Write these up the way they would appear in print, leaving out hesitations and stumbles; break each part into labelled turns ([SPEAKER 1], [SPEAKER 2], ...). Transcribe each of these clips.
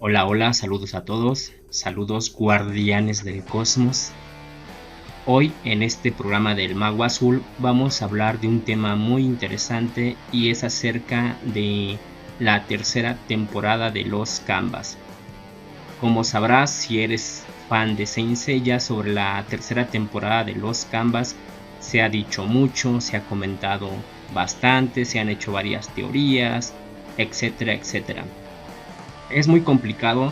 [SPEAKER 1] Hola, hola, saludos a todos, saludos guardianes del cosmos. Hoy en este programa del Mago Azul vamos a hablar de un tema muy interesante y es acerca de la tercera temporada de Los Canvas. Como sabrás, si eres fan de Saint Seiya, sobre la tercera temporada de Los Canvas se ha dicho mucho, se ha comentado bastante, se han hecho varias teorías, etcétera, etcétera. Es muy complicado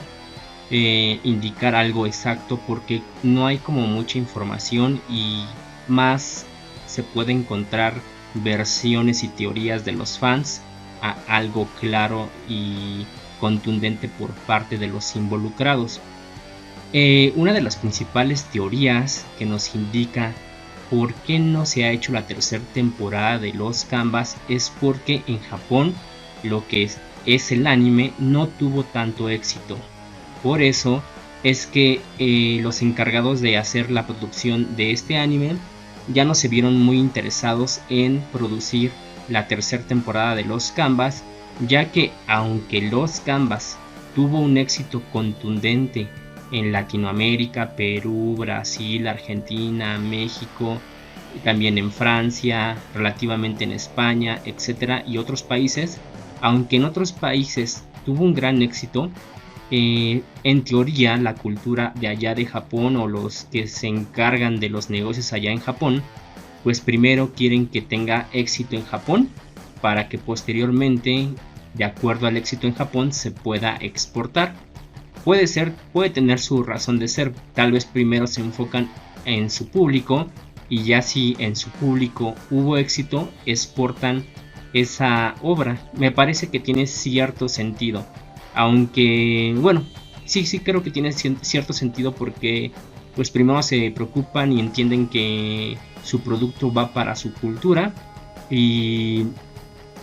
[SPEAKER 1] indicar algo exacto porque no hay como mucha información y más se puede encontrar versiones y teorías de los fans a algo claro y contundente por parte de los involucrados. Una de las principales teorías que nos indica por qué no se ha hecho la tercera temporada de Los Canvas es porque en Japón lo que es el anime no tuvo tanto éxito. Por eso es que los encargados de hacer la producción de este anime ya no se vieron muy interesados en producir la tercera temporada de Los Canvas, ya que aunque Los Canvas tuvo un éxito contundente en Latinoamérica, Perú, Brasil, Argentina, México, y también en Francia, relativamente en España, etcétera, y otros países, aunque en otros países tuvo un gran éxito, en teoría la cultura de allá de Japón o los que se encargan de los negocios allá en Japón, pues primero quieren que tenga éxito en Japón para que posteriormente, de acuerdo al éxito en Japón, se pueda exportar. Puede ser, puede tener su razón de ser. Tal vez primero se enfocan en su público y ya si en su público hubo éxito, exportan esa obra. Me parece que tiene cierto sentido. Aunque, bueno, sí creo que tiene cierto sentido porque pues primero se preocupan y entienden que su producto va para su cultura y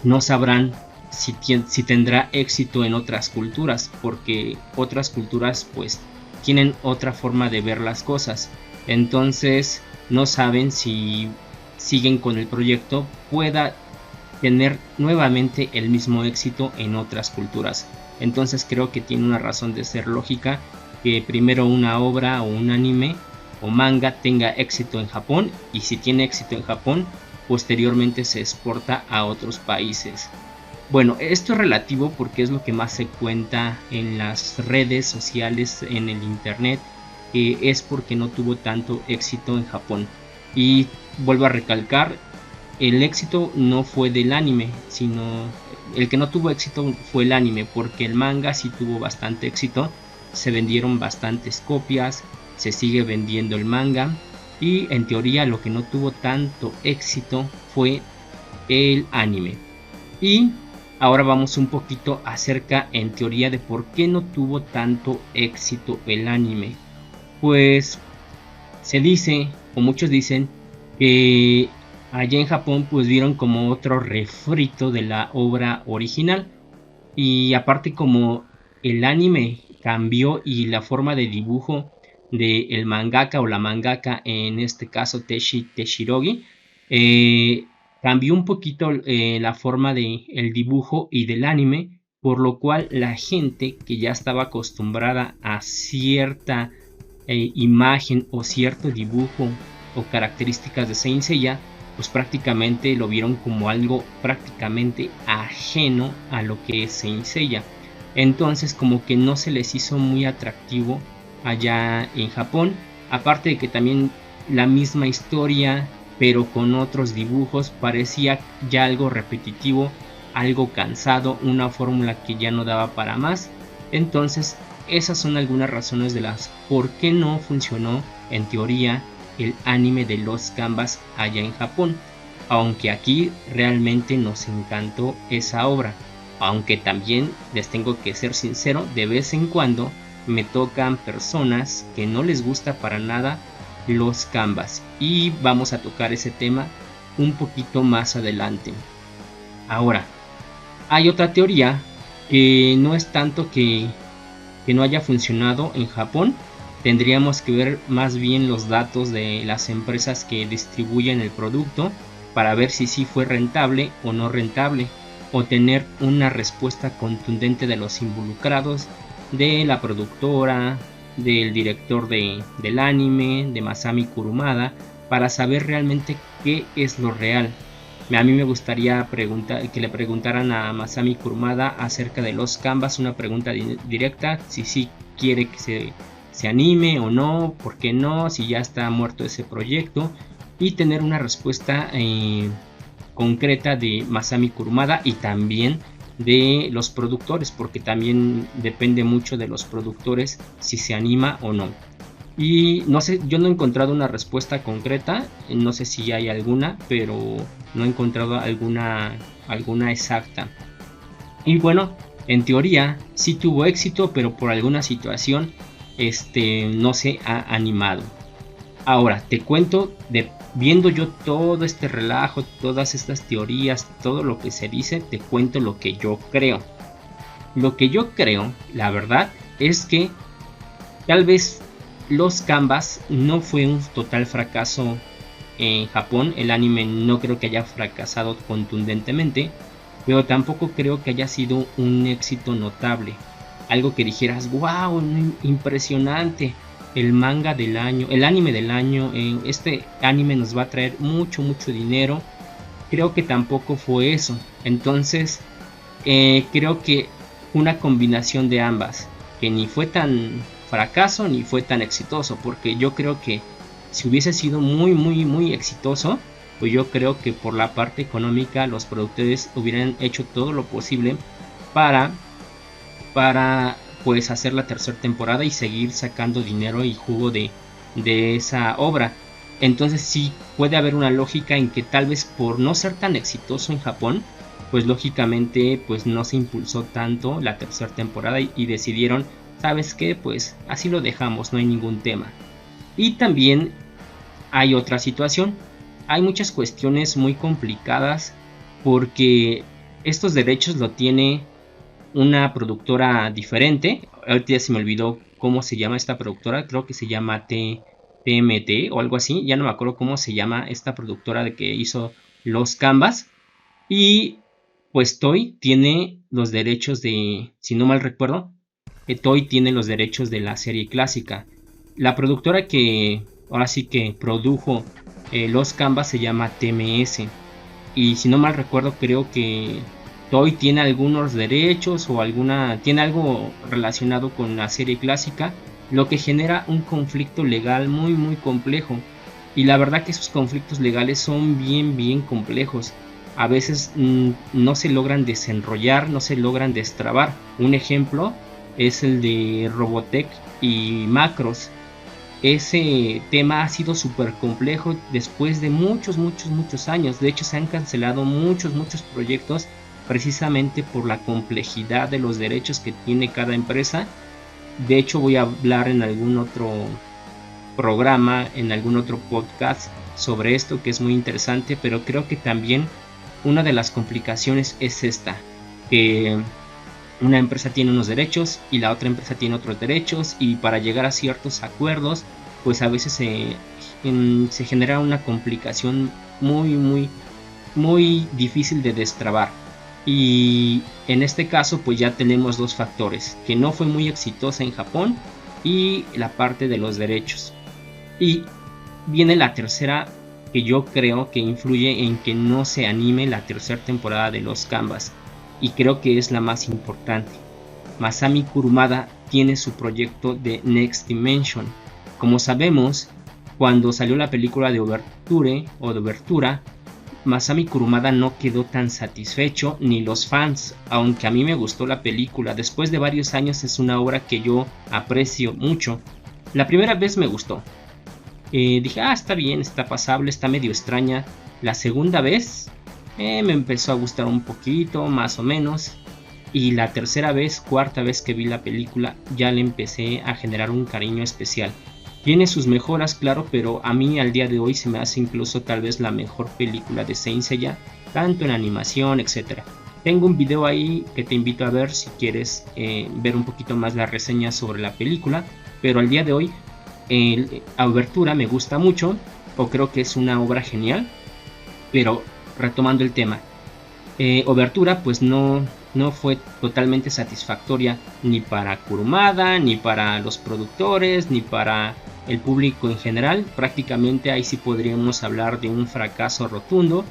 [SPEAKER 1] no sabrán si tendrá éxito en otras culturas, porque otras culturas pues tienen otra forma de ver las cosas. Entonces no saben si siguen con el proyecto pueda tener nuevamente el mismo éxito en otras culturas. Entonces creo que tiene una razón de ser lógica que primero una obra o un anime o manga tenga éxito en Japón, y si tiene éxito en Japón posteriormente se exporta a otros países. Bueno, esto es relativo porque es lo que más se cuenta en las redes sociales, en el internet, es porque no tuvo tanto éxito en Japón. Y vuelvo a recalcar, el éxito no fue del anime, sino el que no tuvo éxito fue el anime, porque el manga sí tuvo bastante éxito, se vendieron bastantes copias, se sigue vendiendo el manga, y en teoría lo que no tuvo tanto éxito fue el anime. Y ahora vamos un poquito acerca en teoría de por qué no tuvo tanto éxito el anime. Pues se dice, o muchos dicen, que allá en Japón pues vieron como otro refrito de la obra original. Y aparte como el anime cambió y la forma de dibujo del mangaka o la mangaka, en este caso Teshirogi, eh, cambió un poquito la forma de el dibujo y del anime, por lo cual la gente que ya estaba acostumbrada a cierta imagen o cierto dibujo o características de Saint Seiya, pues prácticamente lo vieron como algo prácticamente ajeno a lo que es Saint Seiya. Entonces como que no se les hizo muy atractivo allá en Japón, aparte de que también la misma historia pero con otros dibujos parecía ya algo repetitivo, algo cansado, una fórmula que ya no daba para más. Entonces esas son algunas razones de las por qué no funcionó en teoría el anime de Los Canvas allá en Japón, aunque aquí realmente nos encantó esa obra. Aunque también les tengo que ser sincero, de vez en cuando me tocan personas que no les gusta para nada Los Canvas, y vamos a tocar ese tema un poquito más adelante. Ahora, hay otra teoría que no es tanto que no haya funcionado en Japón. Tendríamos que ver más bien los datos de las empresas que distribuyen el producto para ver si sí fue rentable o no rentable, o tener una respuesta contundente de los involucrados de la productora, del director del anime, de Masami Kurumada, para saber realmente qué es lo real. A mí me gustaría que le preguntaran a Masami Kurumada acerca de los canvas, una pregunta directa, si sí quiere que se anime o no, por qué no, si ya está muerto ese proyecto, y tener una respuesta concreta de Masami Kurumada y también de los productores, porque también depende mucho de los productores si se anima o no. Y no sé, yo no he encontrado una respuesta concreta, no sé si hay alguna, pero no he encontrado alguna exacta. Y bueno, en teoría sí tuvo éxito, pero por alguna situación no se ha animado. Ahora, te cuento, viendo yo todo este relajo, todas estas teorías, todo lo que se dice, te cuento lo que yo creo. Lo que yo creo, la verdad, es que tal vez los Canvas no fue un total fracaso en Japón. El anime no creo que haya fracasado contundentemente, pero tampoco creo que haya sido un éxito notable. Algo que dijeras, wow, impresionante, el manga del año, el anime del año, este anime nos va a traer mucho dinero. Creo que tampoco fue eso. Entonces, creo que una combinación de ambas, que ni fue tan fracaso ni fue tan exitoso, porque yo creo que si hubiese sido muy exitoso, pues yo creo que por la parte económica los productores hubieran hecho todo lo posible para pues hacer la tercera temporada y seguir sacando dinero y jugo de esa obra. Entonces sí puede haber una lógica en que tal vez por no ser tan exitoso en Japón, pues lógicamente pues no se impulsó tanto la tercera temporada y decidieron, ¿sabes qué? Pues así lo dejamos, no hay ningún tema. Y también hay otra situación, hay muchas cuestiones muy complicadas porque estos derechos lo tiene una productora diferente. Ahorita ya se me olvidó cómo se llama esta productora, creo que se llama TMT o algo así, ya no me acuerdo cómo se llama esta productora de que hizo los Canvas. Y pues Toei tiene los derechos de, si no mal recuerdo, Toei tiene los derechos de la serie clásica. La productora que ahora sí que produjo los Canvas se llama TMS. Y si no mal recuerdo, creo que Toei tiene algunos derechos o tiene algo relacionado con la serie clásica, lo que genera un conflicto legal muy complejo. Y la verdad que esos conflictos legales son bien complejos. A veces no se logran desenrollar, no se logran destrabar. Un ejemplo es el de Robotech y Macros. Ese tema ha sido súper complejo después de muchos años. De hecho, se han cancelado muchos proyectos precisamente por la complejidad de los derechos que tiene cada empresa. De hecho, voy a hablar en algún otro programa, en algún otro podcast sobre esto, que es muy interesante, pero creo que también una de las complicaciones es esta, que una empresa tiene unos derechos y la otra empresa tiene otros derechos, y para llegar a ciertos acuerdos pues a veces se genera una complicación muy difícil de destrabar. Y en este caso pues ya tenemos dos factores, que no fue muy exitosa en Japón y la parte de los derechos. Y viene la tercera, que yo creo que influye en que no se anime la tercera temporada de los Canvas, y creo que es la más importante. Masami Kurumada tiene su proyecto de Next Dimension. Como sabemos, cuando salió la película de Obertura, Masami Kurumada no quedó tan satisfecho, ni los fans, aunque a mí me gustó la película. Después de varios años es una obra que yo aprecio mucho. La primera vez me gustó. Dije, está bien, está pasable, está medio extraña. La segunda vez me empezó a gustar un poquito, más o menos. Y la tercera vez, cuarta vez que vi la película, ya le empecé a generar un cariño especial. Tiene sus mejoras, claro, pero a mí al día de hoy se me hace incluso tal vez la mejor película de Saint Seiya, tanto en animación, etc. Tengo un video ahí que te invito a ver si quieres ver un poquito más la reseña sobre la película, pero al día de hoy Obertura me gusta mucho, o creo que es una obra genial. Pero retomando el tema, Obertura pues no no fue totalmente satisfactoria ni para Kurumada, ni para los productores, ni para el público en general. Prácticamente ahí sí podríamos hablar de un fracaso rotundo.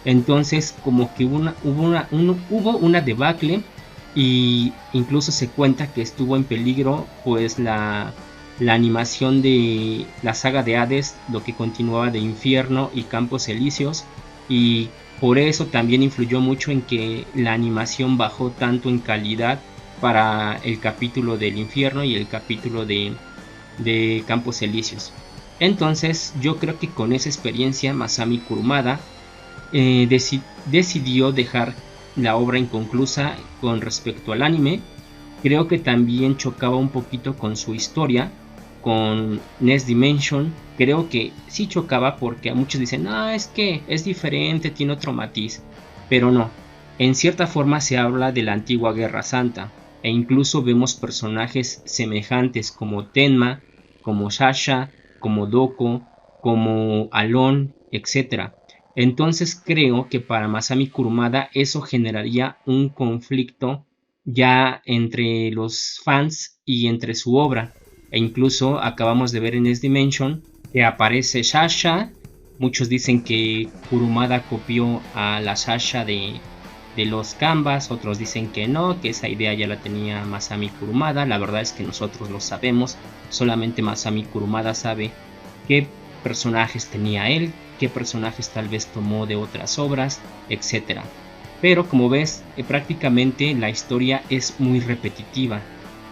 [SPEAKER 1] Entonces como que hubo una debacle, y incluso se cuenta que estuvo en peligro pues la animación de la saga de Hades, lo que continuaba de Infierno y Campos Elíseos, y por eso también influyó mucho en que la animación bajó tanto en calidad para el capítulo del infierno y el capítulo de Campos Elíseos. Entonces yo creo que con esa experiencia Masami Kurumada decidió dejar la obra inconclusa con respecto al anime. Creo que también chocaba un poquito con su historia, con Next Dimension. Creo que sí chocaba porque a muchos dicen, no, es que es diferente, tiene otro matiz. Pero no, en cierta forma se habla de la antigua Guerra Santa, e incluso vemos personajes semejantes como Tenma, como Sasha, como Doko, como Alon, etc. Entonces creo que para Masami Kurumada eso generaría un conflicto ya entre los fans y entre su obra. E incluso acabamos de ver en S-Dimension que aparece Sasha. Muchos dicen que Kurumada copió a la Sasha de los Canvas, otros dicen que no, que esa idea ya la tenía Masami Kurumada. La verdad es que nosotros lo sabemos, solamente Masami Kurumada sabe qué personajes tenía él, qué personajes tal vez tomó de otras obras, etcétera. Pero como ves, prácticamente la historia es muy repetitiva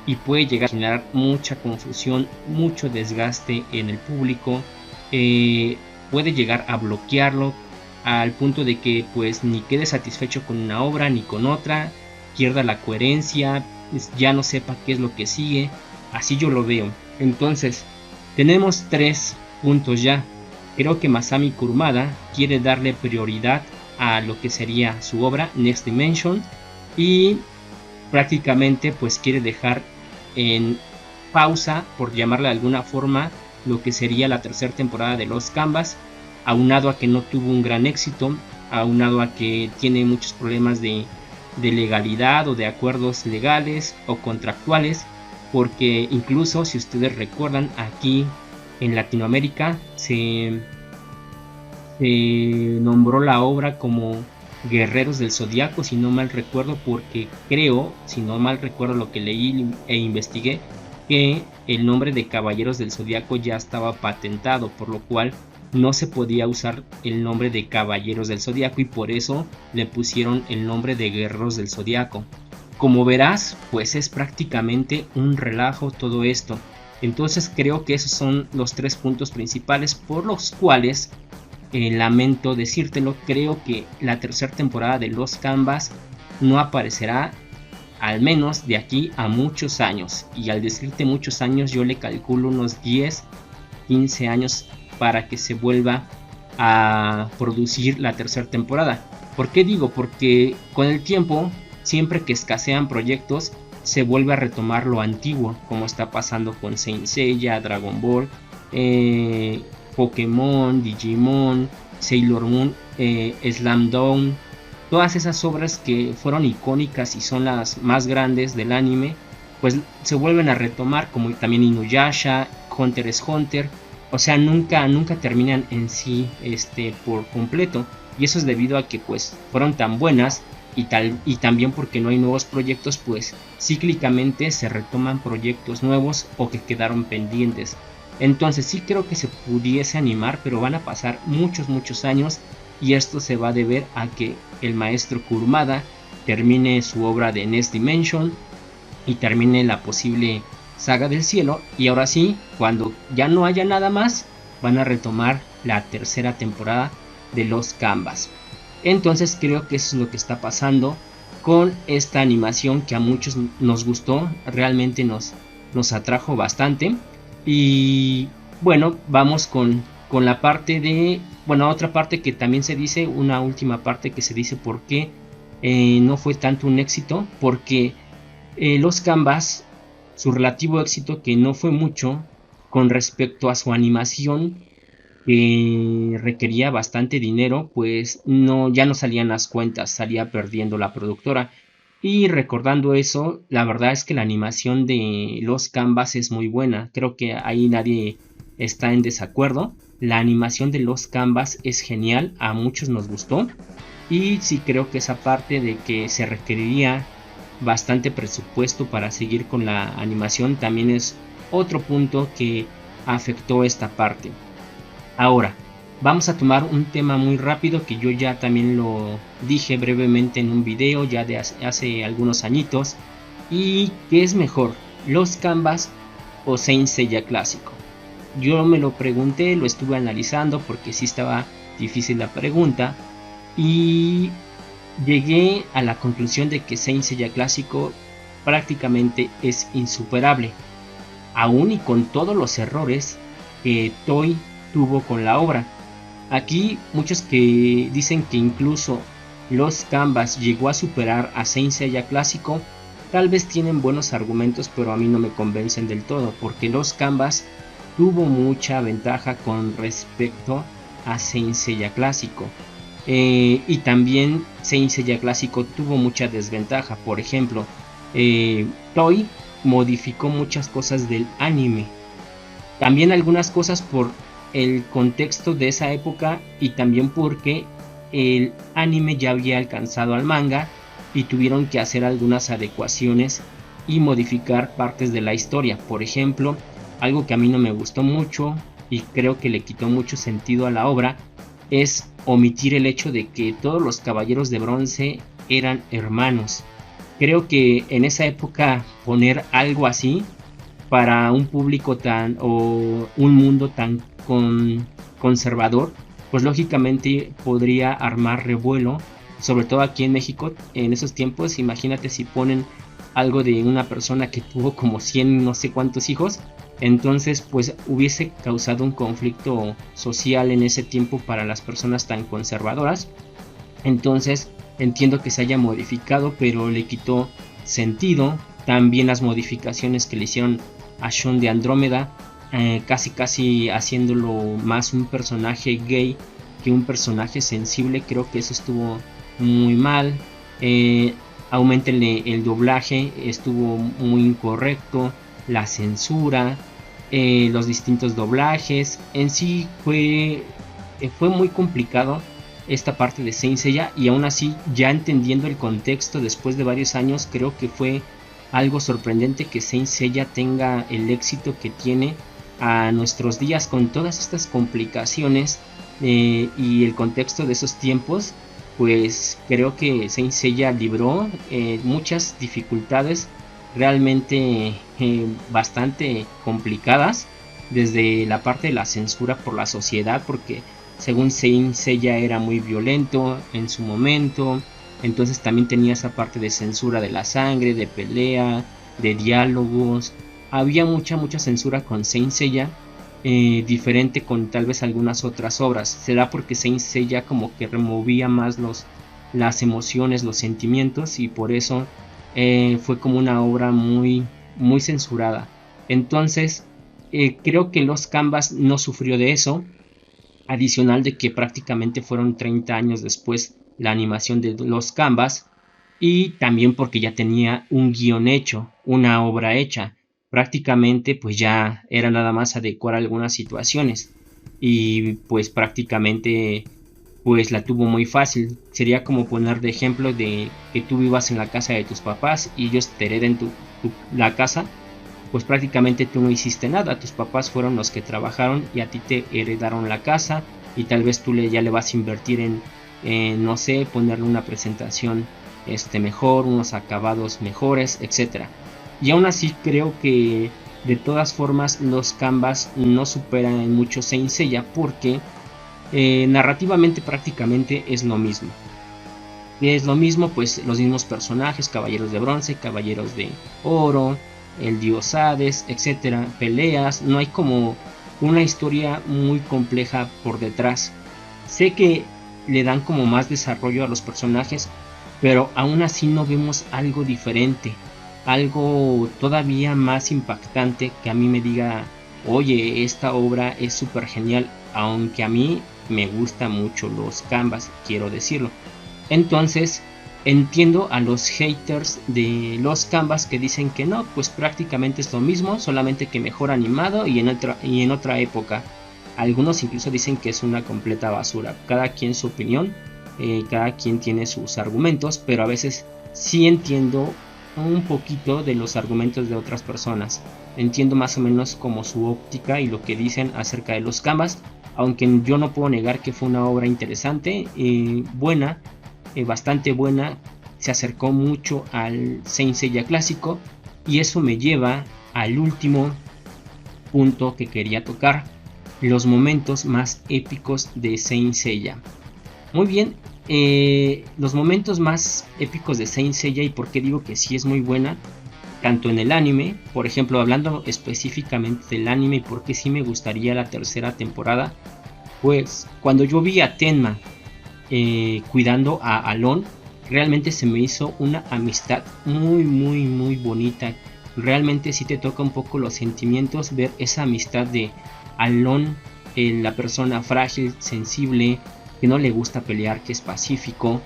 [SPEAKER 1] y puede llegar a generar mucha confusión, mucho desgaste en el público, eh, puede llegar a bloquearlo al punto de que pues ni quede satisfecho con una obra ni con otra, pierda la coherencia, ya no sepa qué es lo que sigue. Así yo lo veo. Entonces, tenemos 3 puntos ya. Creo que Masami Kurumada quiere darle prioridad a lo que sería su obra Next Dimension, y prácticamente pues quiere dejar en pausa, por llamarle de alguna forma, lo que sería la tercera temporada de Los Canvas, aunado a que no tuvo un gran éxito, aunado a que tiene muchos problemas de legalidad o de acuerdos legales o contractuales, porque incluso si ustedes recuerdan, aquí en Latinoamérica se nombró la obra como Guerreros del Zodiaco, si no mal recuerdo, porque creo, si no mal recuerdo lo que leí e investigué, que el nombre de Caballeros del Zodiaco ya estaba patentado, por lo cual no se podía usar el nombre de Caballeros del Zodiaco, y por eso le pusieron el nombre de Guerreros del Zodiaco. Como verás, pues es prácticamente un relajo todo esto. Entonces creo que esos son los 3 puntos principales por los cuales lamento decírtelo, creo que la tercera temporada de Los Canvas no aparecerá, al menos de aquí a muchos años. Y al decirte muchos años, yo le calculo unos 10, 15 años para que se vuelva a producir la tercera temporada. ¿Por qué digo? Porque con el tiempo, siempre que escasean proyectos, se vuelve a retomar lo antiguo, como está pasando con Saint Seiya, Dragon Ball, Pokémon, Digimon, Sailor Moon, Slam Dunk. Todas esas obras que fueron icónicas y son las más grandes del anime, pues se vuelven a retomar, como también Inuyasha, Hunter x Hunter. O sea, nunca terminan en sí por completo, y eso es debido a que pues fueron tan buenas, y también porque no hay nuevos proyectos, pues cíclicamente se retoman proyectos nuevos o que quedaron pendientes. Entonces sí creo que se pudiese animar, pero van a pasar muchos años, y esto se va a deber a que el maestro Kurumada termine su obra de Next Dimension y termine la posible saga del cielo, y ahora sí, cuando ya no haya nada más, van a retomar la tercera temporada de Los Canvas. Entonces creo que eso es lo que está pasando con esta animación que a muchos nos gustó, realmente nos atrajo bastante. Y bueno, vamos con la parte de, bueno, otra parte que también se dice, una última parte que se dice por qué no fue tanto un éxito, porque Los Canvas, su relativo éxito, que no fue mucho con respecto a su animación, que requería bastante dinero, pues no, ya no salían las cuentas, salía perdiendo la productora. Y recordando eso, la verdad es que la animación de los Canvas es muy buena. Creo que ahí nadie está en desacuerdo. La animación de los Canvas es genial, a muchos nos gustó. Y sí creo que esa parte de que se requeriría bastante presupuesto para seguir con la animación también es otro punto que afectó esta parte. Ahora, vamos a tomar un tema muy rápido que yo ya también lo dije brevemente en un video ya de hace algunos añitos. ¿Y qué es mejor, los Canvas o Saint Seiya clásico? Yo me lo pregunté, lo estuve analizando porque sí estaba difícil la pregunta y llegué a la conclusión de que Saint Seiya clásico prácticamente es insuperable, aún y con todos los errores que Toei tuvo con la obra. Aquí muchos que dicen que incluso los Canvas llegó a superar a Saint Seiya clásico, tal vez tienen buenos argumentos, pero a mí no me convencen del todo, porque los Canvas tuvo mucha ventaja con respecto a Saint Seiya clásico. Y también Saint Seiya clásico tuvo mucha desventaja. Por ejemplo, Toei modificó muchas cosas del anime, también algunas cosas por el contexto de esa época y también porque el anime ya había alcanzado al manga y tuvieron que hacer algunas adecuaciones y modificar partes de la historia. Por ejemplo, algo que a mí no me gustó mucho y creo que le quitó mucho sentido a la obra es omitir el hecho de que todos los caballeros de bronce eran hermanos. Creo que en esa época poner algo así para un público tan o un mundo tan conservador, pues lógicamente podría armar revuelo, sobre todo aquí en México en esos tiempos. Imagínate si ponen algo de una persona que tuvo como 100 no sé cuántos hijos, entonces pues hubiese causado un conflicto social en ese tiempo para las personas tan conservadoras. Entonces entiendo que se haya modificado, pero le quitó sentido. También las modificaciones que le hicieron a Sean de Andrómeda, casi haciéndolo más un personaje gay que un personaje sensible, creo que eso estuvo muy mal. Aumentenle el doblaje, estuvo muy incorrecto. La censura, los distintos doblajes, en sí fue muy complicado esta parte de Saint Seiya, y aún así, ya entendiendo el contexto después de varios años, creo que fue algo sorprendente que Saint Seiya tenga el éxito que tiene a nuestros días con todas estas complicaciones, y el contexto de esos tiempos. Pues creo que Saint Seiya libró muchas dificultades realmente bastante complicadas, desde la parte de la censura por la sociedad, porque según Saint Seiya era muy violento en su momento, entonces también tenía esa parte de censura de la sangre, de pelea, de diálogos. Había mucha censura con Saint Seiya, diferente con tal vez algunas otras obras. Será porque Saint Seiya como que removía más las emociones, los sentimientos, y por eso fue como una obra muy censurada. Entonces creo que los Canvas no sufrió de eso, adicional de que prácticamente fueron 30 años después la animación de los Canvas, y también porque ya tenía un guión hecho, una obra hecha. Prácticamente pues ya era nada más adecuar algunas situaciones, y pues prácticamente pues la tuvo muy fácil. Sería como poner de ejemplo de que tú vivas en la casa de tus papás y ellos te hereden la casa. Pues prácticamente tú no hiciste nada, tus papás fueron los que trabajaron y a ti te heredaron la casa, y tal vez tú ya le vas a invertir no sé, ponerle una presentación mejor, unos acabados mejores, etcétera. Y aún así creo que de todas formas los Canvas no superan en mucho Saint Seiya, porque narrativamente prácticamente es lo mismo. Es lo mismo, pues los mismos personajes, caballeros de bronce, caballeros de oro, el dios Hades, etcétera, peleas. No hay como una historia muy compleja por detrás. Sé que le dan como más desarrollo a los personajes, pero aún así no vemos algo diferente, algo todavía más impactante que a mí me diga, oye, esta obra es súper genial, aunque a mí me gusta mucho los Canvas, quiero decirlo. Entonces, Entiendo a los haters de los Canvas que dicen que no, pues prácticamente es lo mismo, solamente que mejor animado y en otra época. Algunos incluso dicen que es una completa basura. Cada quien su opinión, cada quien tiene sus argumentos, pero a veces sí entiendo un poquito de los argumentos de otras personas. Entiendo más o menos como su óptica y lo que dicen acerca de los Canvas, aunque yo no puedo negar que fue una obra interesante, buena, bastante buena. Se acercó mucho al Saint Seiya clásico, y eso me lleva al último punto que quería tocar: los momentos más épicos de Saint Seiya. Muy bien, los momentos más épicos de Saint Seiya, y por qué digo que sí es muy buena, tanto en el anime, por ejemplo, hablando específicamente del anime y por qué sí me gustaría la tercera temporada, pues cuando yo vi a Tenma cuidando a Alon, realmente se me hizo una amistad muy muy muy bonita. Realmente sí te toca un poco los sentimientos ver esa amistad de Alon, la persona frágil, sensible, que no le gusta pelear, que es pacífico,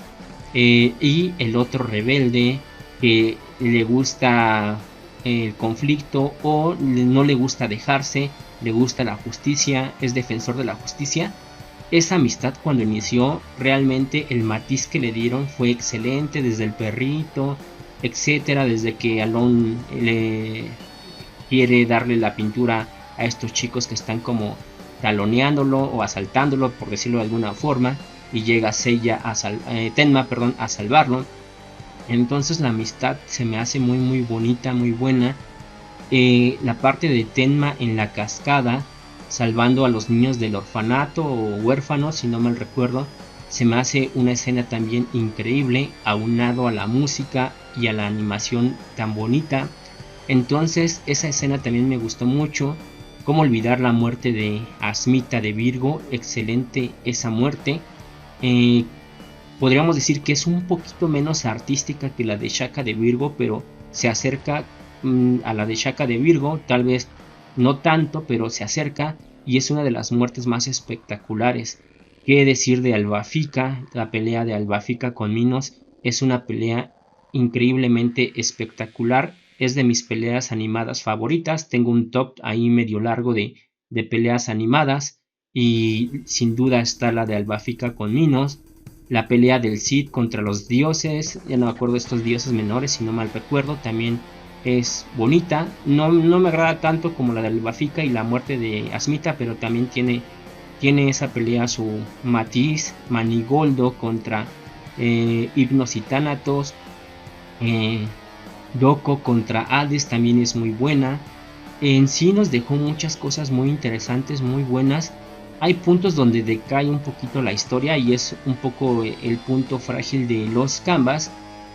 [SPEAKER 1] y el otro rebelde, que le gusta el conflicto o no le gusta dejarse, le gusta la justicia, es defensor de la justicia. Esa amistad, cuando inició, realmente el matiz que le dieron fue excelente, desde el perrito, etcétera, desde que Alon le quiere darle la pintura a estos chicos que están como taloneándolo o asaltándolo, por decirlo de alguna forma, y llega Seiya Tenma, perdón, a salvarlo. Entonces la amistad se me hace muy muy bonita, muy buena. La parte de Tenma en la cascada, salvando a los niños del orfanato o huérfanos, si no mal recuerdo, se me hace una escena también increíble, aunado a la música y a la animación tan bonita. Entonces esa escena también me gustó mucho. Cómo olvidar la muerte de Asmita de Virgo, excelente esa muerte. Eh, Podríamos decir que es un poquito menos artística que la de Shaka de Virgo, pero se acerca a la de Shaka de Virgo, tal vez no tanto, pero se acerca, y es una de las muertes más espectaculares. ¿Qué decir de Albafica? La pelea de Albafica con Minos es una pelea increíblemente espectacular, es de mis peleas animadas favoritas. Tengo un top ahí medio largo de peleas animadas, y sin duda está la de Albafica con Minos. La pelea del Cid contra los dioses, ya no me acuerdo, estos dioses menores, si no mal recuerdo, también es bonita. No me agrada tanto como la de Albafica y la muerte de Asmita, pero también tiene esa pelea su matiz. Manigoldo contra Hipnos y Tánatos, Doko contra Hades también es muy buena. En sí nos dejó muchas cosas muy interesantes, muy buenas. Hay puntos donde decae un poquito la historia, y es un poco el punto frágil de los Canvas,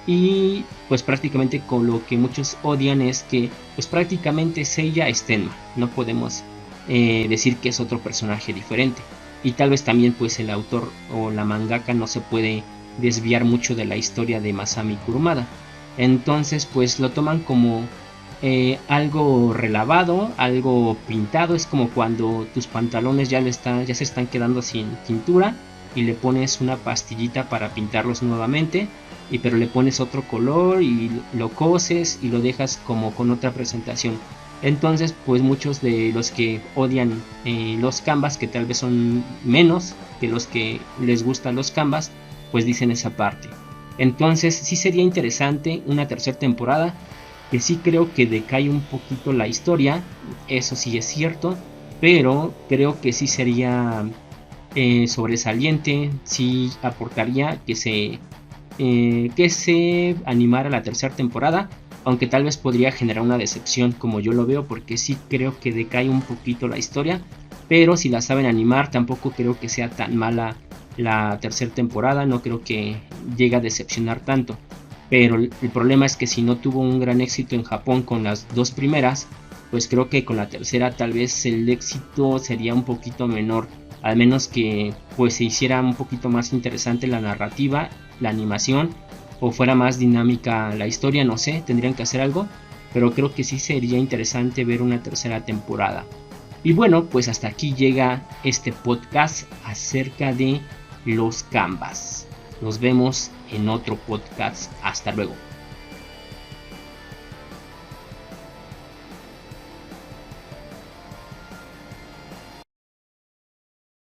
[SPEAKER 1] y pues prácticamente con lo que muchos odian es que pues prácticamente Seiya es Tenma, no podemos decir que es otro personaje diferente, y tal vez también pues el autor o la mangaka no se puede desviar mucho de la historia de Masami Kurumada. Entonces pues lo toman como algo relavado, algo pintado. Es como cuando tus pantalones ya se están quedando sin pintura y le pones una pastillita para pintarlos nuevamente, pero le pones otro color y lo coses y lo dejas como con otra presentación. Entonces pues muchos de los que odian los Canvas, que tal vez son menos que los que les gustan los Canvas, pues dicen esa parte. Entonces sí sería interesante una tercera temporada, que sí creo que decae un poquito la historia, eso sí es cierto, pero creo que sí sería sobresaliente, sí aportaría que se animara la tercera temporada, aunque tal vez podría generar una decepción como yo lo veo, porque sí creo que decae un poquito la historia, pero si la saben animar tampoco creo que sea tan mala la tercera temporada, no creo que llegue a decepcionar tanto. Pero el problema es que si no tuvo un gran éxito en Japón con las dos primeras, pues creo que con la tercera tal vez el éxito sería un poquito menor, al menos que pues se hiciera un poquito más interesante la narrativa, la animación, o fuera más dinámica la historia, no sé, tendrían que hacer algo, pero creo que sí sería interesante ver una tercera temporada. Y bueno, pues hasta aquí llega este podcast acerca de los Canvas. Nos vemos en otro podcast. Hasta luego.